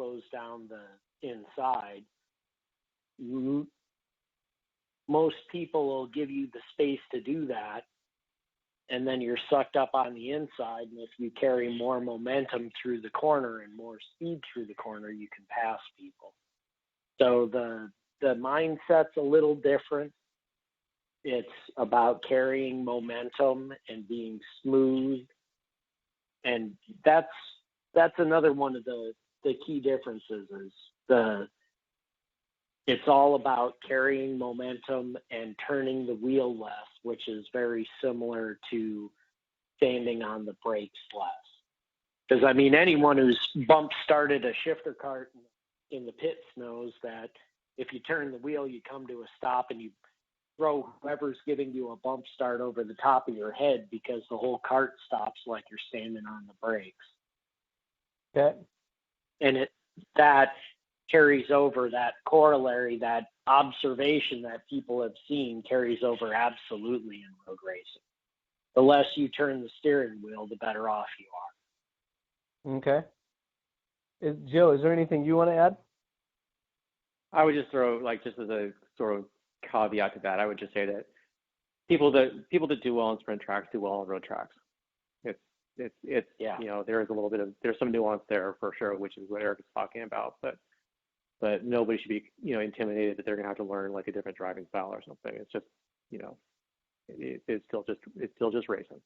close down the inside. Most people will give you the space to do that, and then you're sucked up on the inside. And if you carry more momentum through the corner and more speed through the corner, you can pass people. So the mindset's a little different. It's about carrying momentum and being smooth. And that's another one of the key differences is it's all about carrying momentum and turning the wheel less, which is very similar to standing on the brakes less. Because, I mean, anyone who's bump started a shifter cart in the pits knows that if you turn the wheel, you come to a stop and you throw whoever's giving you a bump start over the top of your head because the whole cart stops like you're standing on the brakes. Okay. And that carries over, that corollary, that observation that people have seen carries over absolutely in road racing. The less you turn the steering wheel, the better off you are. Okay. Joe, is there anything you want to add? I would just throw, just as a sort of caveat to that, I would just say that people that do well on sprint tracks do well on road tracks. It's yeah. There is a little bit of, there's some nuance there for sure, which is what Erik is talking about, but nobody should be, intimidated that they're going to have to learn like a different driving style or something. It's just, it's still just racing.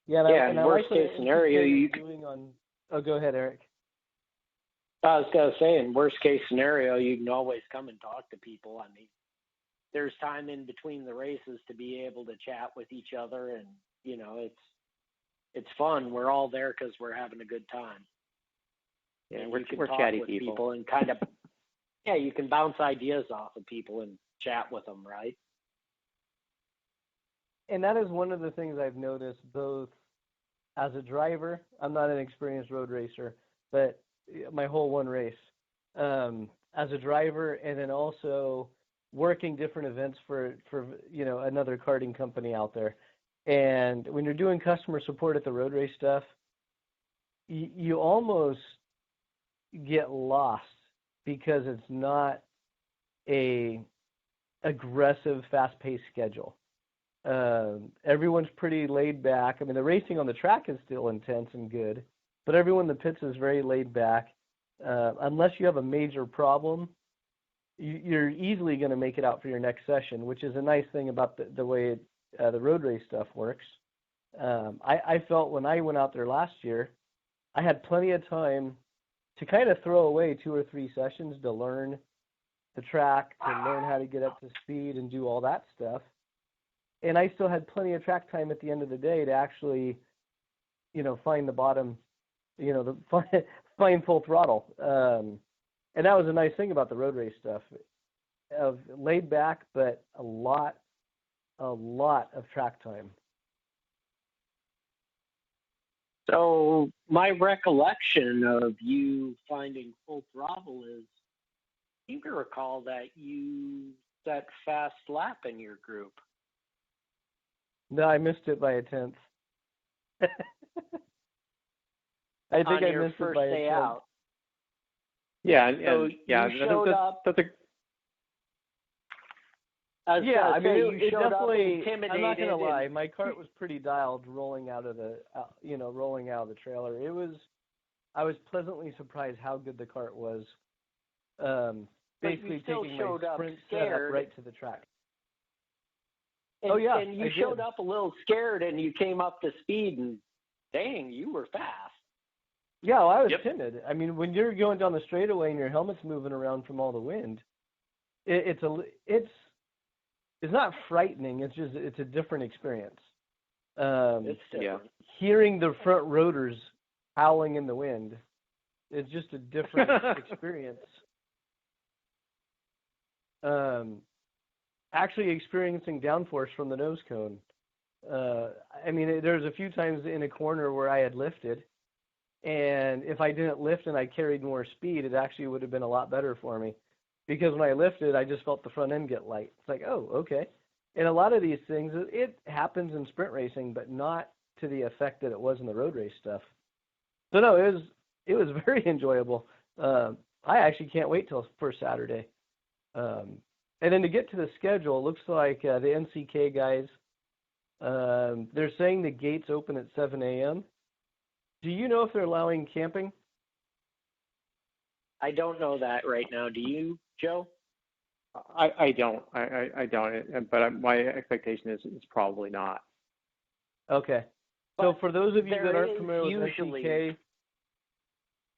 Yeah. And worst case scenario, go ahead, Erik. I was going to say, in worst case scenario, you can always come and talk to people. I mean, there's time in between the races to be able to chat with each other, and it's fun. We're all there because we're having a good time. Yeah, and we're chatty people and kind of, you can bounce ideas off of people and chat with them, right? And that is one of the things I've noticed both as a driver. I'm not an experienced road racer, but my whole one race as a driver, and then also working different events for another karting company out there. And when you're doing customer support at the road race stuff, you almost get lost because it's not a aggressive, fast-paced schedule. Everyone's pretty laid back. I mean, the racing on the track is still intense and good, but everyone in the pits is very laid back. Unless you have a major problem, you're easily going to make it out for your next session, which is a nice thing about the way the road race stuff works. I felt when I went out there last year, I had plenty of time to kind of throw away 2 or 3 sessions to learn the track, to learn how to get up to speed and do all that stuff. And I still had plenty of track time at the end of the day to actually, find the bottom, find full throttle. And that was a nice thing about the road race stuff, of laid back, but a lot of track time. So my recollection of you finding full throttle is, I seem to recall that you set fast lap in your group. No, I missed it by a tenth. I think I missed it by a tenth. Out. Yeah, so yeah, you showed up. That's a. Yeah, it definitely. I'm not gonna lie, my cart was pretty dialed rolling out of the, trailer. I was pleasantly surprised how good the cart was. Basically taking my sprint setup right to the track. And you showed up a little scared, and you came up to speed, and dang, you were fast. Yeah, well, I was timid. I mean, when you're going down the straightaway and your helmet's moving around from all the wind, it's not frightening. It's a different experience. It's different. Hearing the front rotors howling in the wind is just a different experience. Actually experiencing downforce from the nose cone. There's a few times in a corner where I had lifted, and if I didn't lift and I carried more speed, it actually would have been a lot better for me. Because when I lifted, I just felt the front end get light. It's like, oh, okay. And a lot of these things, it happens in sprint racing, but not to the effect that it was in the road race stuff. So no, it was very enjoyable. I actually can't wait till first Saturday. And then to get to the schedule, it looks like the NCK guys, they're saying the gates open at 7 a.m. Do you know if they're allowing camping? I don't know that right now. Do you, Joe? I don't. I don't. But my expectation is it's probably not. Okay. So But for those of you that there aren't is familiar with usually-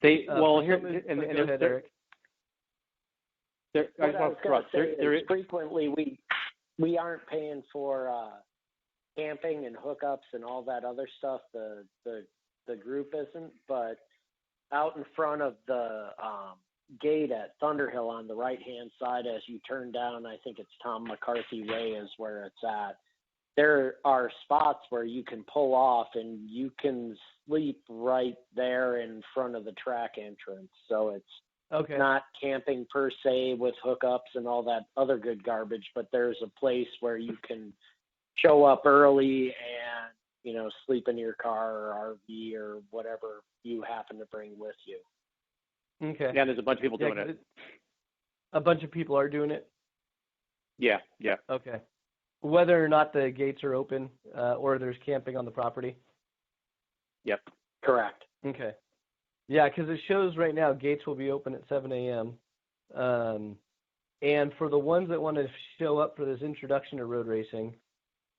NCK, Well, here go and ahead, Erik. I What just I want was to going correct. to say There is frequently we aren't paying for camping and hookups and all that other stuff. The group isn't, but out in front of the gate at Thunderhill on the right-hand side as you turn down, I think it's Tom McCarthy Way is where it's at. There are spots where you can pull off and you can sleep right there in front of the track entrance. So it's not camping per se with hookups and all that other good garbage, but there's a place where you can show up early and, you know, sleep in your car or RV or whatever you happen to bring with you. Okay. Yeah, there's a bunch of people doing it. A bunch of people are doing it? Yeah. Okay. Whether or not the gates are open or there's camping on the property? Yep. Correct. Okay. Yeah, because it shows right now gates will be open at 7 a.m. And for the ones that want to show up for this introduction to road racing,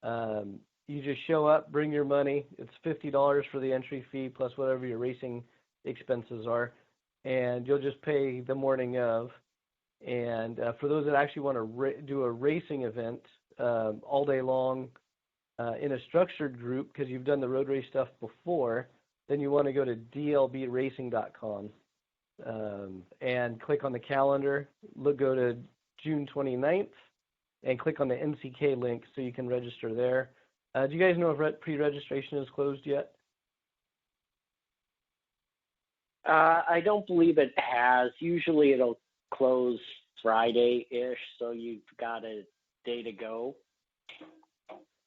you just show up, bring your money. It's $50 for the entry fee plus whatever your racing expenses are, and you'll just pay the morning of. And for those that actually want to do a racing event all day long in a structured group, because you've done the road race stuff before, then you want to go to dlbracing.com and click on the calendar. Go to June 29th and click on the NCK link so you can register there. Do you guys know if pre-registration is closed yet? I don't believe it has. Usually it'll close Friday-ish, so you've got a day to go.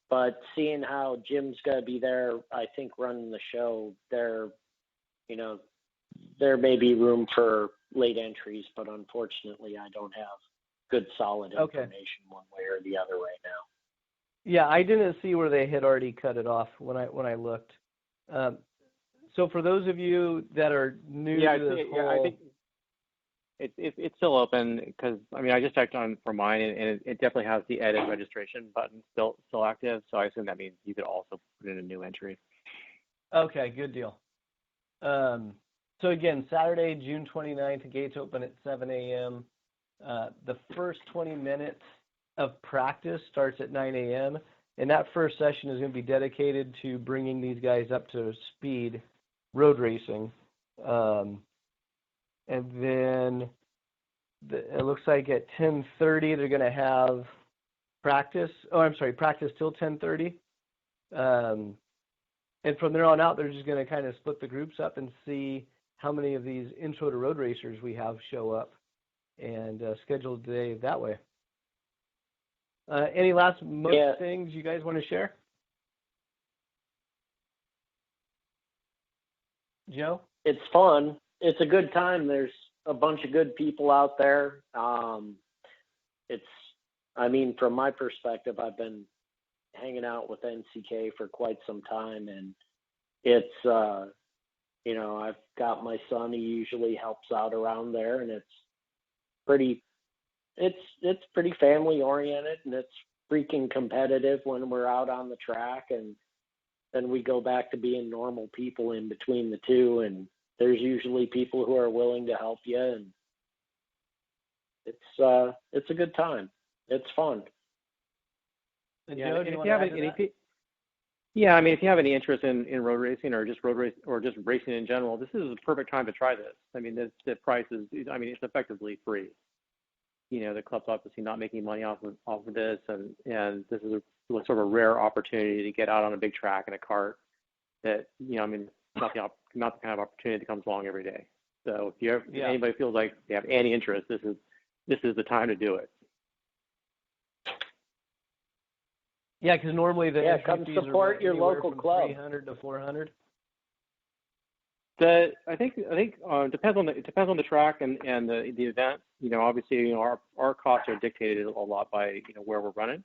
But seeing how Jim's going to be there, I think, running the show, there may be room for late entries, but unfortunately I don't have good solid information one way or the other right now. Yeah, I didn't see where they had already cut it off when I looked. So for those of you that are new to this I think it's still open because I just checked on for mine and it definitely has the edit registration button still active. So I assume that means you could also put in a new entry. Okay, good deal. So again, Saturday, June 29th, the gates open at 7 a.m. The first 20 minutes of practice starts at 9 a.m. And that first session is going to be dedicated to bringing these guys up to speed road racing. And then it looks like at 10:30 they're going to have practice. Practice till 10:30. And from there on out, they're just going to kind of split the groups up and see how many of these intro to road racers we have show up and schedule the day that way. Any last things you guys want to share? Joe? It's fun. It's a good time. There's a bunch of good people out there. From my perspective, I've been hanging out with NCK for quite some time, and it's, I've got my son. He usually helps out around there, and it's pretty family oriented, and it's freaking competitive when we're out on the track, and then we go back to being normal people in between the two, and there's usually people who are willing to help you, and it's a good time. It's fun. And Joe, if you have any interest in road racing or just racing in general, this is the perfect time to try this. The price is, it's effectively free. The club's obviously not making money off of this, and this is sort of a rare opportunity to get out on a big track in a kart. That not the kind of opportunity that comes along every day. So if anybody feels like they have any interest, this is the time to do it. Yeah, because normally come support your local club. 300 to 400. I think depends on the track and the event. Obviously, our costs are dictated a lot by where we're running.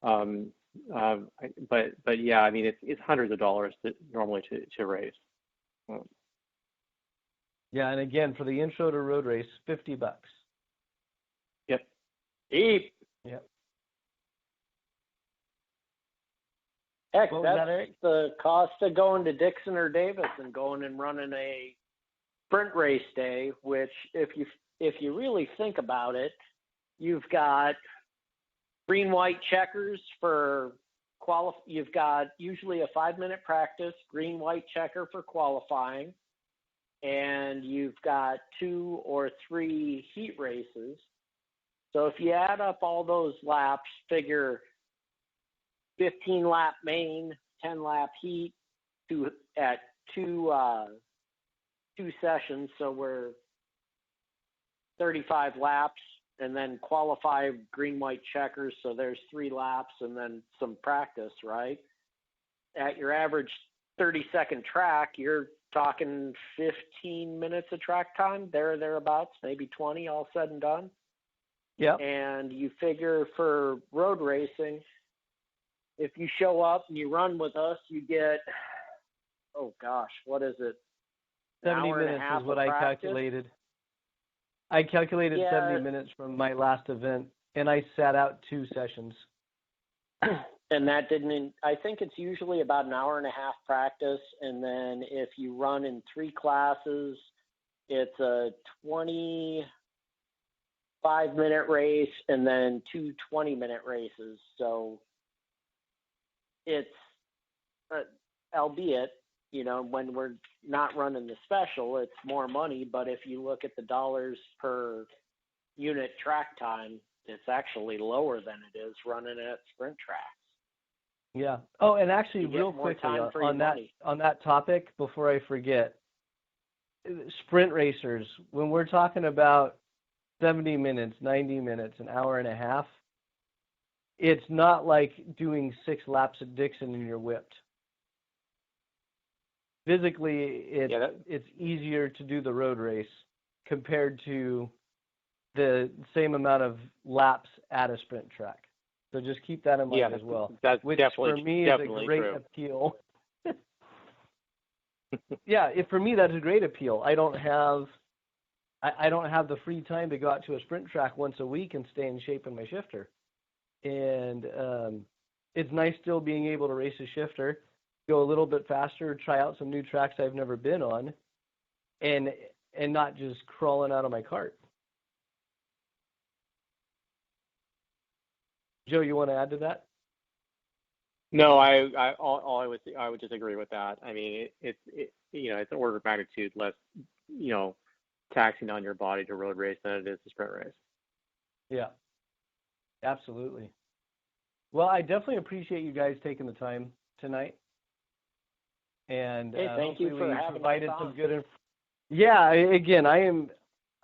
But yeah, I mean it's hundreds of dollars normally to race. Yeah, and again for the intro to road race, $50. Yep. Deep. Yep. Heck, What was that's that, Erik? the cost of going to Dixon or Davis and going and running a sprint race day, which if you really think about it, you've got green white checkers for you've got usually a 5-minute practice, green white checker for qualifying, and you've got 2 or 3 heat races. So if you add up all those laps, figure 15 lap main, 10 lap heat, two sessions, so we're 35 laps, and then qualify green white checkers, so there's 3 laps and then some practice, right? At your average 30-second track, you're talking 15 minutes of track time, thereabouts, maybe 20, all said and done. Yeah. And you figure for road racing, if you show up and you run with us, you get, oh gosh, what is it? 70 minutes is what I calculated. I calculated 70 minutes from my last event, and I sat out 2 sessions. And that I think it's usually about an hour and a half practice, and then if you run in 3 classes, it's a 25-minute race and then 2 20-minute races. So it's, albeit, when we're not running the special, it's more money. But if you look at the dollars per unit track time, it's actually lower than it is running at sprint tracks. Yeah. Oh, and actually, real quickly on that topic, before I forget, sprint racers, when we're talking about 70 minutes, 90 minutes, an hour and a half, it's not like doing 6 laps at Dixon and you're whipped. Physically, it's easier to do the road race compared to the same amount of laps at a sprint track. So just keep that in mind as well. That's which definitely, for me is a great true. appeal. Yeah, for me that's a great appeal. I don't have the free time to go out to a sprint track once a week and stay in shape in my shifter. And it's nice still being able to race a shifter, go a little bit faster, try out some new tracks I've never been on, and not just crawling out of my cart. Joe, you want to add to that? No, I would just agree with that. I mean, it's an order of magnitude less, taxing on your body to road race than it is to sprint race. Yeah, absolutely. Well, I definitely appreciate you guys taking the time tonight. And hey, thank you for having provided us on. some good. Yeah, again, I'm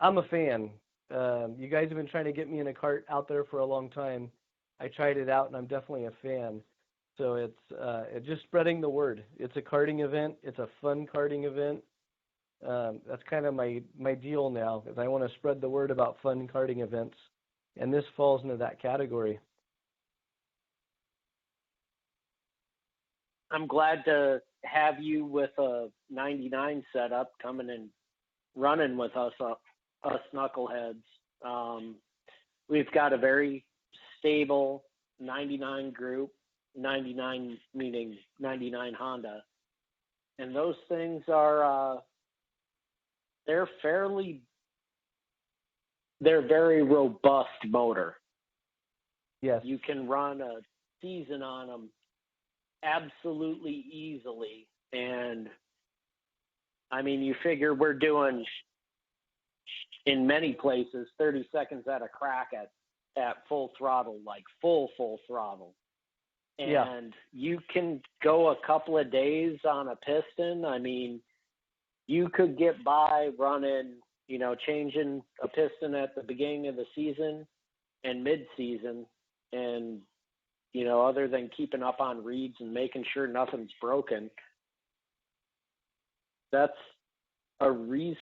a fan. You guys have been trying to get me in a cart out there for a long time. I tried it out, and I'm definitely a fan. So it's just spreading the word. It's a karting event. It's a fun karting event. That's kind of my deal now, is I want to spread the word about fun karting events, and this falls into that category. I'm glad to have you with a 99 setup coming and running with us knuckleheads. We've got a very stable 99 group, 99 meaning 99 Honda, and those things are they're very robust motor. Yes, you can run a season on them absolutely easily. And I mean, you figure we're doing in many places 30 seconds at a crack at full throttle, like full throttle. And you can go a couple of days on a piston. I mean, you could get by running, changing a piston at the beginning of the season and mid-season, and other than keeping up on reads and making sure nothing's broken, that's a reason